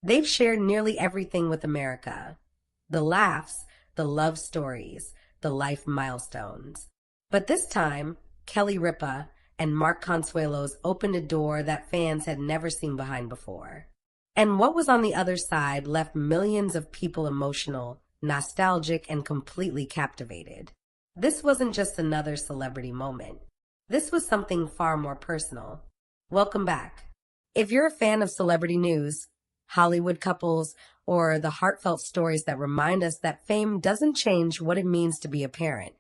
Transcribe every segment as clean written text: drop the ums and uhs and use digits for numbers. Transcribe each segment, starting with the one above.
They've shared nearly everything with America. The laughs, the love stories, the life milestones. But this time, Kelly Ripa and Mark Consuelos opened a door that fans had never seen behind before. And what was on the other side left millions of people emotional, nostalgic, and completely captivated. This wasn't just another celebrity moment. This was something far more personal. Welcome back. If you're a fan of celebrity news, Hollywood couples, or the heartfelt stories that remind us that fame doesn't change what it means to be a parent,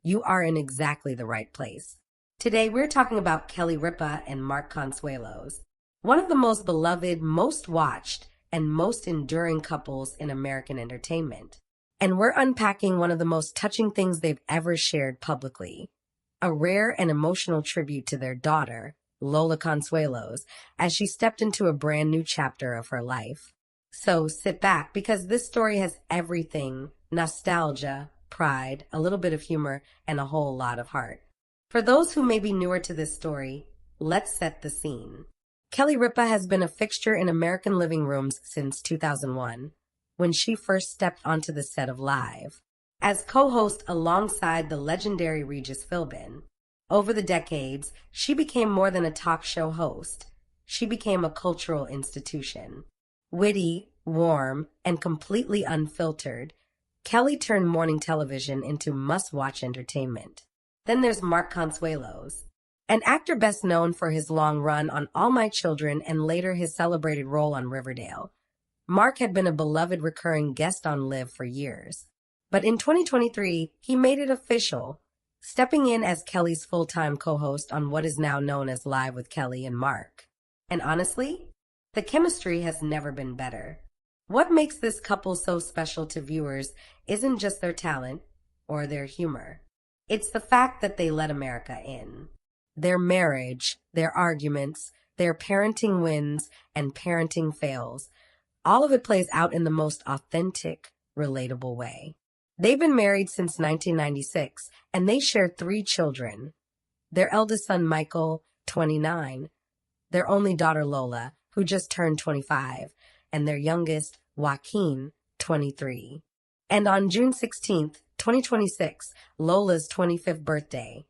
you are in exactly the right place. Today, we're talking about Kelly Ripa and Mark Consuelos, one of the most beloved, most watched, and most enduring couples in American entertainment. And we're unpacking one of the most touching things they've ever shared publicly, a rare and emotional tribute to their daughter, Lola Consuelos, as she stepped into a brand new chapter of her life. So sit back, because this story has everything: nostalgia, pride, a little bit of humor, and a whole lot of heart. For those who may be newer to this story, let's set the scene. Kelly Ripa has been a fixture in American living rooms since 2001, when she first stepped onto the set of Live, as co-host alongside the legendary Regis Philbin. Over the decades, she became more than a talk show host. She became a cultural institution. Witty, warm, and completely unfiltered, Kelly turned morning television into must-watch entertainment. Then there's Mark Consuelos, an actor best known for his long run on All My Children and later his celebrated role on Riverdale. Mark had been a beloved recurring guest on Live for years. But in 2023, he made it official, stepping in as Kelly's full-time co-host on what is now known as Live with Kelly and Mark. And honestly, the chemistry has never been better. What makes this couple so special to viewers isn't just their talent or their humor. It's the fact that they let America in. Their marriage, their arguments, their parenting wins, and parenting fails, all of it plays out in the most authentic, relatable way. They've been married since 1996, and they share 3 children. Their eldest son, Michael, 29, their only daughter, Lola, who just turned 25, and their youngest, Joaquin, 23. And on June 16th, 2026, Lola's 25th birthday,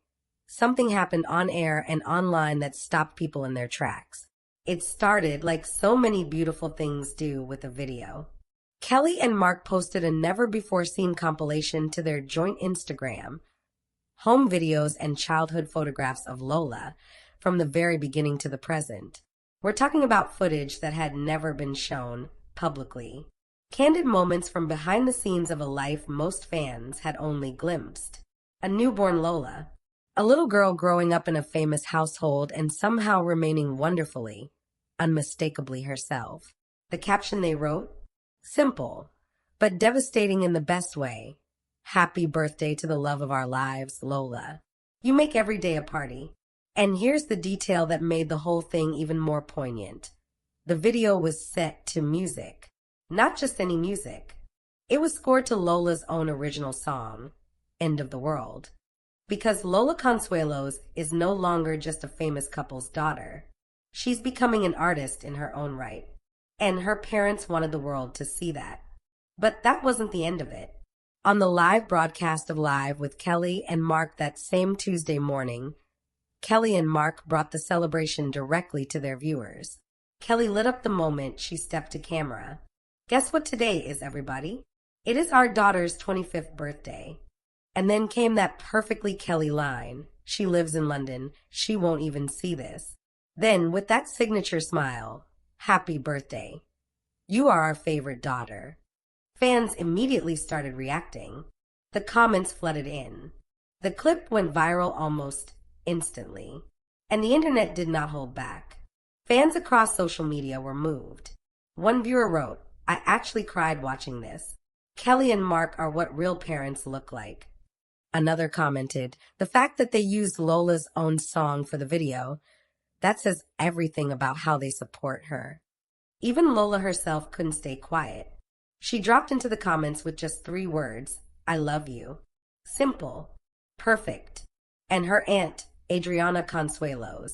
something happened on air and online that stopped people in their tracks. It started, like so many beautiful things do, with a video. Kelly and Mark posted a never-before-seen compilation to their joint Instagram, home videos and childhood photographs of Lola, from the very beginning to the present. We're talking about footage that had never been shown publicly. Candid moments from behind the scenes of a life most fans had only glimpsed. A newborn Lola, a little girl growing up in a famous household and somehow remaining wonderfully, unmistakably herself. The caption they wrote? Simple, but devastating in the best way. Happy birthday to the love of our lives, Lola. You make every day a party. And here's the detail that made the whole thing even more poignant. The video was set to music. Not just any music. It was scored to Lola's own original song, End of the World. Because Lola Consuelos is no longer just a famous couple's daughter. She's becoming an artist in her own right. And her parents wanted the world to see that. But that wasn't the end of it. On the live broadcast of Live with Kelly and Mark that same Tuesday morning, Kelly and Mark brought the celebration directly to their viewers. Kelly lit up the moment she stepped to camera. Guess what today is, everybody? It is our daughter's 25th birthday. And then came that perfectly Kelly line. She lives in London. She won't even see this. Then, with that signature smile, happy birthday. You are our favorite daughter. Fans immediately started reacting. The comments flooded in. The clip went viral almost instantly. And the internet did not hold back. Fans across social media were moved. One viewer wrote, I actually cried watching this. Kelly and Mark are what real parents look like. Another commented, the fact that they used Lola's own song for the video, that says everything about how they support her. Even Lola herself couldn't stay quiet. She dropped into the comments with just 3 words, I love you. Simple. Perfect. And her aunt, Adriana Consuelos,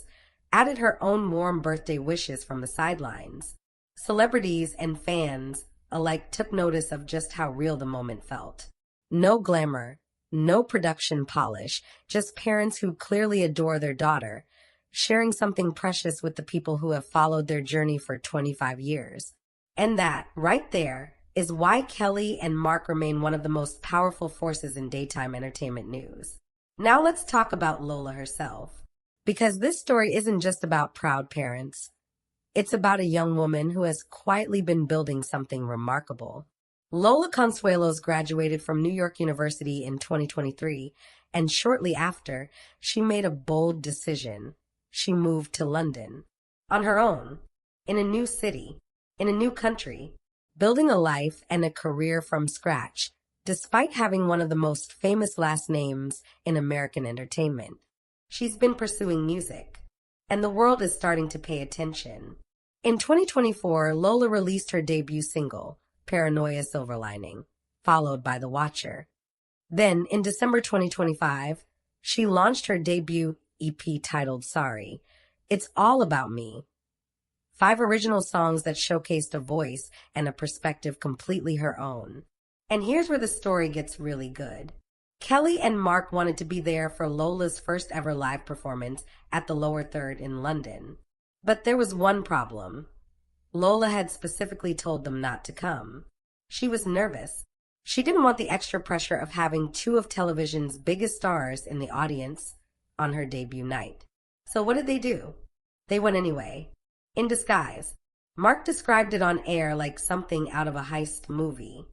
added her own warm birthday wishes from the sidelines. Celebrities and fans alike took notice of just how real the moment felt. No glamour, no production polish, just parents who clearly adore their daughter, sharing something precious with the people who have followed their journey for 25 years. And that, right there, is why Kelly and Mark remain one of the most powerful forces in daytime entertainment news. Now let's talk about Lola herself. Because this story isn't just about proud parents. It's about a young woman who has quietly been building something remarkable. Lola Consuelos graduated from New York University in 2023, and shortly after, she made a bold decision. She moved to London. On her own, in a new city, in a new country, building a life and a career from scratch, despite having one of the most famous last names in American entertainment. She's been pursuing music, and the world is starting to pay attention. In 2024, Lola released her debut single, Paranoia Silver Lining, followed by The Watcher. Then, in December 2025, she launched her debut EP titled Sorry. It's all about me. 5 original songs that showcased a voice and a perspective completely her own. And here's where the story gets really good. Kelly and Mark wanted to be there for Lola's first ever live performance at the Lower Third in London. But there was one problem. Lola had specifically told them not to come. She was nervous. She didn't want the extra pressure of having 2 of television's biggest stars in the audience on her debut night. So what did they do? They went anyway, in disguise. Mark described it on air like something out of a heist movie.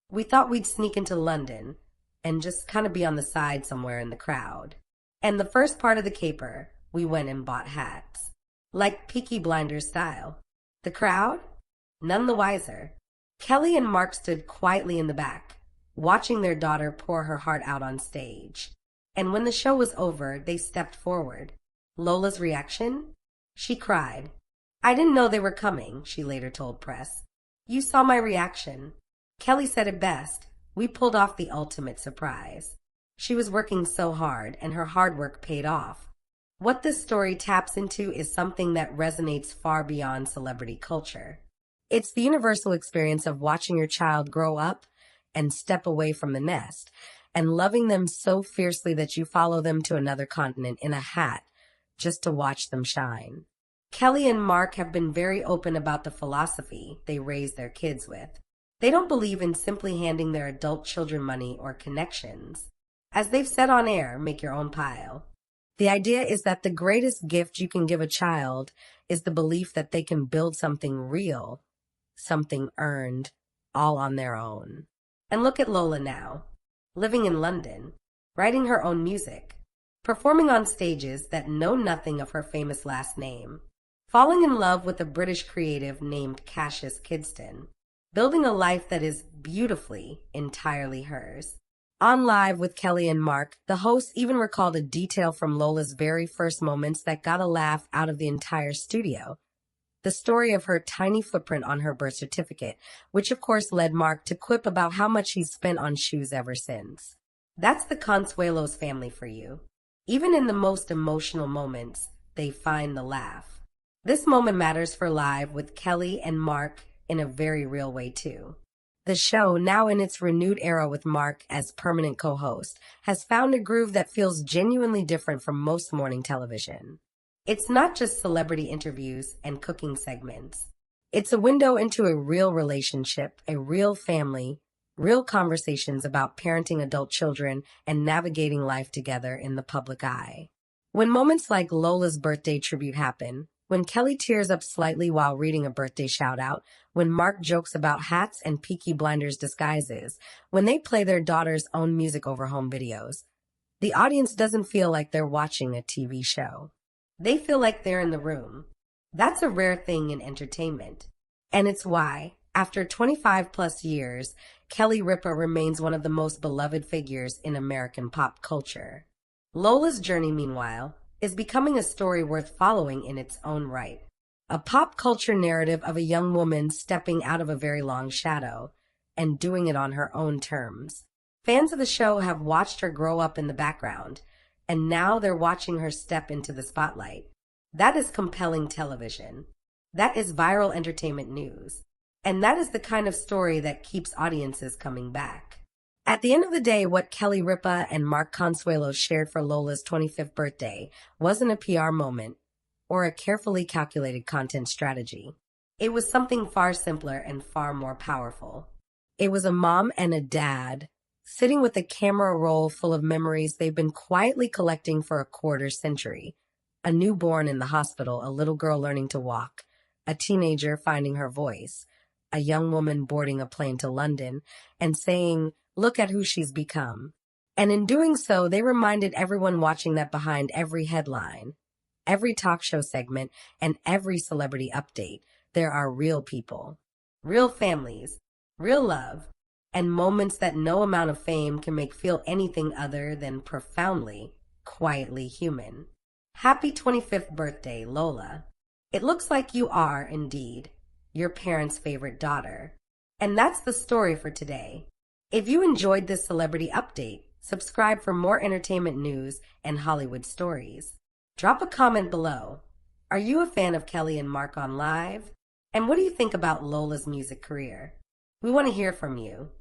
We thought we'd sneak into London and just kind of be on the side somewhere in the crowd. And the first part of the caper, we went and bought hats. Like Peaky Blinders style. The crowd? None the wiser. Kelly and Mark stood quietly in the back, watching their daughter pour her heart out on stage. And when the show was over, they stepped forward. Lola's reaction? She cried. I didn't know they were coming, she later told press. You saw my reaction. Kelly said it best. We pulled off the ultimate surprise. She was working so hard, and her hard work paid off. What this story taps into is something that resonates far beyond celebrity culture. It's the universal experience of watching your child grow up and step away from the nest, and loving them so fiercely that you follow them to another continent in a hat just to watch them shine. Kelly and Mark have been very open about the philosophy they raise their kids with. They don't believe in simply handing their adult children money or connections. As they've said on air, make your own pile. The idea is that the greatest gift you can give a child is the belief that they can build something real, something earned, all on their own. And look at Lola now, living in London, writing her own music, performing on stages that know nothing of her famous last name, falling in love with a British creative named Cassius Kidston, building a life that is beautifully entirely hers. On Live with Kelly and Mark, the host even recalled a detail from Lola's very first moments that got a laugh out of the entire studio. The story of her tiny footprint on her birth certificate, which of course led Mark to quip about how much he's spent on shoes ever since. That's the Consuelos family for you. Even in the most emotional moments, they find the laugh. This moment matters for Live with Kelly and Mark in a very real way too. The show, now in its renewed era with Mark as permanent co-host, has found a groove that feels genuinely different from most morning television. It's not just celebrity interviews and cooking segments. It's a window into a real relationship, a real family, real conversations about parenting adult children and navigating life together in the public eye. When moments like Lola's birthday tribute happen, when Kelly tears up slightly while reading a birthday shout-out, when Mark jokes about hats and Peaky Blinders disguises, when they play their daughter's own music over home videos, the audience doesn't feel like they're watching a TV show. They feel like they're in the room. That's a rare thing in entertainment. And it's why, after 25 plus years, Kelly Ripa remains one of the most beloved figures in American pop culture. Lola's journey, meanwhile, is becoming a story worth following in its own right. A pop culture narrative of a young woman stepping out of a very long shadow and doing it on her own terms. Fans of the show have watched her grow up in the background, and now they're watching her step into the spotlight. That is compelling television. That is viral entertainment news. And that is the kind of story that keeps audiences coming back. At the end of the day, what Kelly Ripa and Mark Consuelos shared for Lola's 25th birthday wasn't a PR moment or a carefully calculated content strategy. It was something far simpler and far more powerful. It was a mom and a dad sitting with a camera roll full of memories they've been quietly collecting for a quarter century. A newborn in the hospital, a little girl learning to walk, a teenager finding her voice, a young woman boarding a plane to London and saying, "Look at who she's become." And in doing so, they reminded everyone watching that behind every headline, every talk show segment, and every celebrity update, there are real people, real families, real love, and moments that no amount of fame can make feel anything other than profoundly, quietly human. Happy 25th birthday, Lola. It looks like you are, indeed, your parents' favorite daughter. And that's the story for today. If you enjoyed this celebrity update, subscribe for more entertainment news and Hollywood stories. Drop a comment below. Are you a fan of Kelly and Mark on Live? And what do you think about Lola's music career? We want to hear from you.